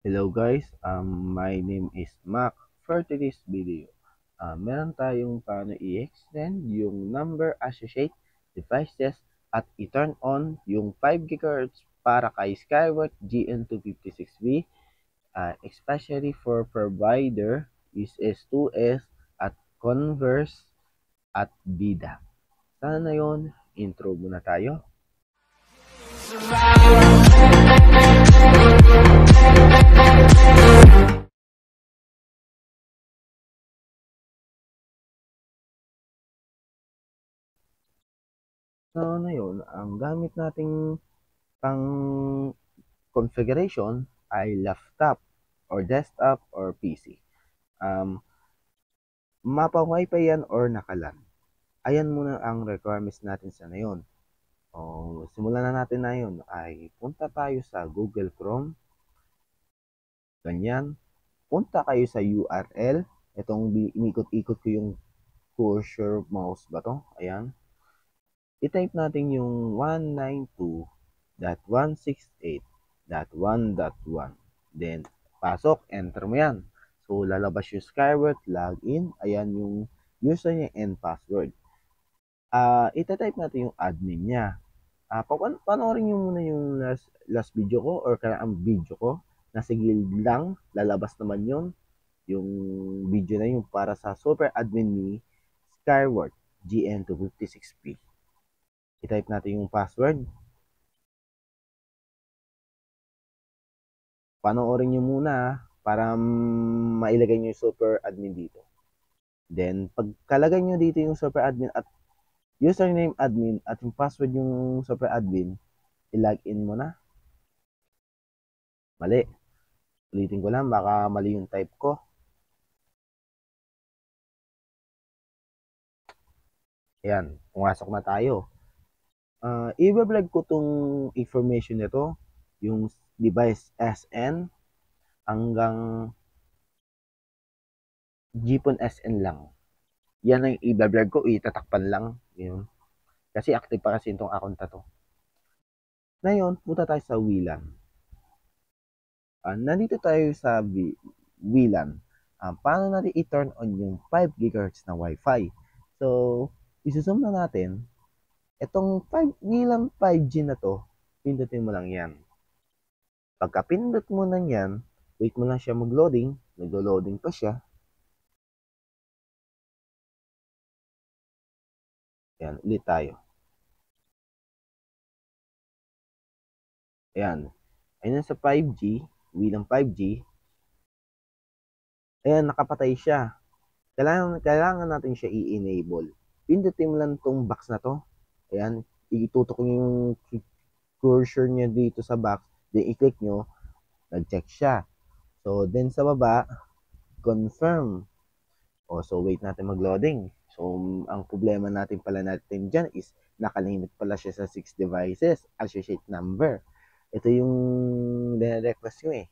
Hello guys, my name is Mac. For today's video, meron tayong paano i-extend yung number associate devices at i-turn on yung 5 GHz para kay Skyward GN256V, especially for provider is S2S at Converse at Vida. Sana na yun, intro muna tayo. So na yun, ang gamit nating pang configuration ay laptop or desktop or PC. Mapa Wi-Fi yan or nakalan. Ayan muna ang requirements natin sa ngayon. Simulan na natin na yun ay punta tayo sa Google Chrome. Ganyan. Punta kayo sa URL. Itong inikot-ikot ko yung cursor mouse ba to? Ayan. I-type natin yung 192.168.1.1. Then, pasok, enter mo yan. So, lalabas yung Skyward, login. Ayan yung user niya and password. Ita-type natin yung admin niya. Panoorin nyo muna yung last video ko or kanaang video ko. Nasa gilid lang, lalabas naman yun. Yung video na yun para sa super admin ni Skyward GN256P. I-type natin yung password. Panoorin nyo muna para mailagay nyo yung super admin dito. Then, pagkalagay nyo dito yung super admin at username admin at yung password yung super admin, i-login mo na. Mali. Ulitin ko lang, baka mali yung type ko. Ayan, pumasok na tayo. I-vlog ko tong information nito, yung device SN hanggang GPON SN lang. Yan ang i-vlog ko, itatakpan lang. Yun. Kasi active pa kasi itong account na to. Ngayon, punta tayo sa WLAN. Nandito tayo sa WLAN. Paano natin i-turn on yung 5 GHz na Wi-Fi? So, isusum na natin. Itong WLAN 5G na to, pindutin mo lang yan. Pagka pindot mo na yan, wait mo lang siya mag-loading. Nag-loading pa siya. Ayan, ulit tayo. Ayan. Ayan sa 5G, WLAN 5G. Ayan, nakapatay siya. Kailangan natin siya i-enable. Pindutin mo lang tong box na to. Ayan, itutok nyo yung cursor niya dito sa box. Then, i-click nyo, nag-check siya. So, then sa baba, confirm. So, wait natin mag-loading. So, ang problema natin dyan is nakalimit pala siya sa 6 devices, associate number. Ito yung request ko eh.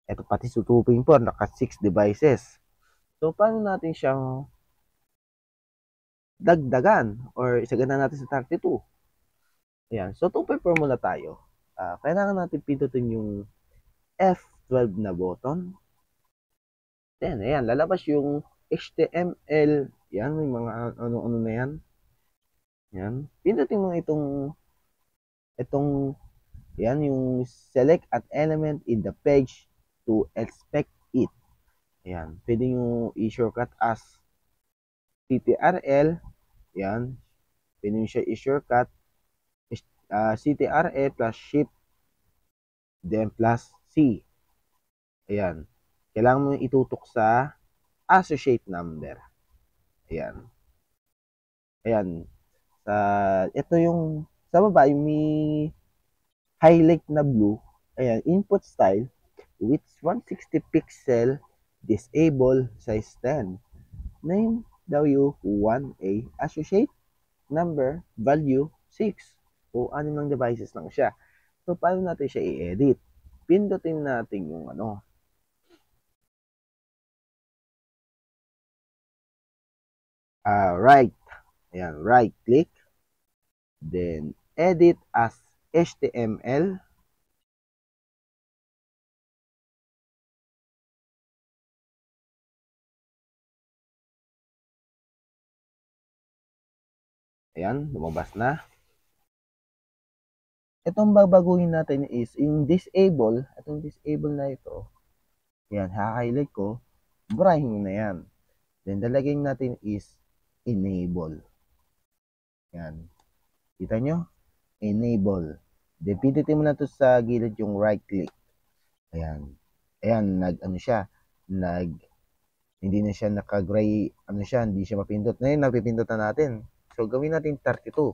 Ito pati sutupin po, naka 6 devices. So, paano natin siyang dagdagan or isagana natin sa 32? Ayan. So, 2.4 muna tayo. Kailangan natin pindutin yung F12 na button. Then, ayan, lalabas yung HTML. Yan, may mga ano-ano na yan. Yan. Pindutin mo itong, yan, yung select an element in the page to expect it. Ayan. Pwede nyo i-shortcut as CTRL. Yan. Pwede nyo siya i-shortcut CTRL plus Shift then plus C. Ayan. Kailangan mo itutok sa associate number. Ayan. Ayan. Ito yung sa baba, yung may highlight na blue. Ayan. Input style with 160 pixel disable size 10. Name W1A associate number value 6. O anong devices lang siya. So, paano natin siya i-edit? Pindutin natin yung right. Ayan, right click. Then, edit as HTML. Ayan, lumabas na. Itong babaguhin natin is yung disable, itong disable na ito. Ayan, ha-highlight ko, burahin na yan. Then, lalagyan natin is enable. Ayan. Kita nyo? Enable. Then, pindutin mo na to sa gilid yung right click. Ayan. Ayan, hindi na siya naka-gray, hindi siya mapindot. Ngayon, napipindot na natin. So, gawin natin 32.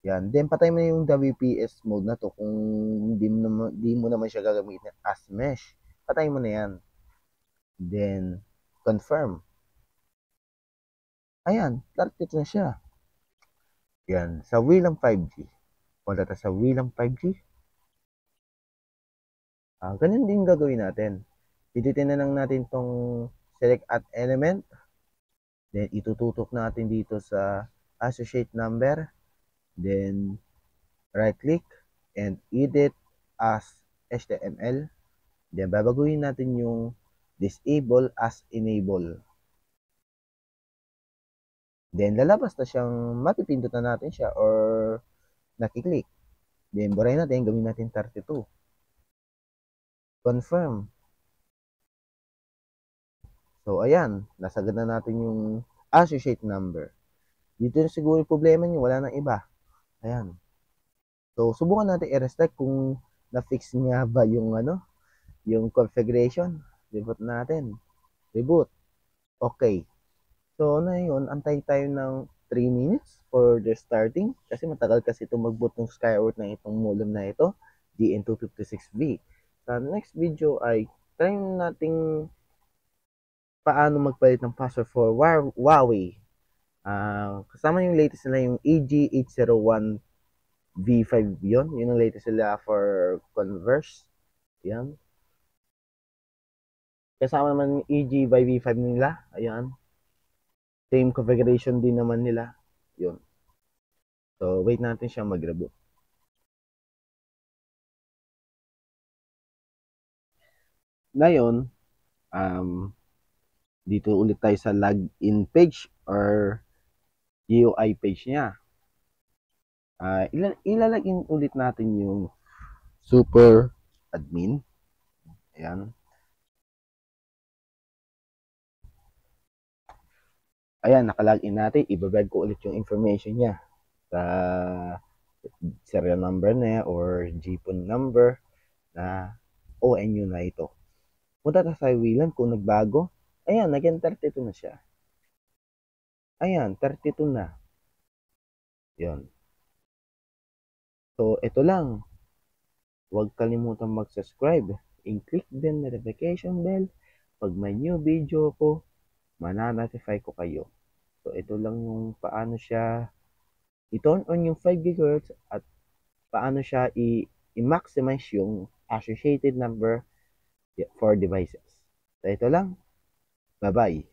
Yan. Then, patay mo na yung WPS mode na to kung di mo naman siya gagamitin as mesh. Patay mo na yan. Then, confirm. Ayan, 32 na siya. Yan. Sa Willang 5G. Punta tayo sa Willang 5G. Ganun din gagawin natin. Pindutin na lang natin tong select at element. Then, itututok natin dito sa associate number. Then, right click and edit as HTML. Then, babaguhin natin yung disable as enable. Then, lalabas na siyang mapipindot na natin siya or nakiklik. Then, burahin natin, gawin natin 32. Confirm. So, ayan, nasagad na natin yung associate number. Dito na siguro yung problema nyo, wala nang iba. Ayan. So, subukan natin i-restart kung na-fix niya ba yung yung configuration. Reboot natin. Reboot. Okay. So, na yun, antay tayo ng 3 minutes for the starting. Kasi matagal kasi ito mag-boot ng Skyward na itong modem na ito, GN256V. Sa next video ay try nating paano magpalit ng password for Huawei. Kasama yung latest nila yung EG801 V5 yun. Yun ang latest nila for Converse. Yan. Kasama naman yung EG by V5 nila. Ayan. Same configuration din naman nila. Yun. So, wait natin siya mag-reboot. Ngayon, dito ulit tayo sa login page or GUI page niya. Ilalagin ulit natin yung super admin. Ayan. Ayan, nakalagin natin. Ibabag ko ulit yung information niya sa serial number niya or GPON number na ONU na ito. Punta tayo sa Willan kung nagbago. Ayan, naging 32 na siya. Ayan, 32 na. Yun. So, ito lang. Huwag kalimutan mag-subscribe and click the notification bell. Pag may new video ko, mananotify ko kayo. So, ito lang yung paano siya i-turn on yung 5 GHz at paano siya i-maximize yung associated number for devices. So, ito lang. Bye-bye.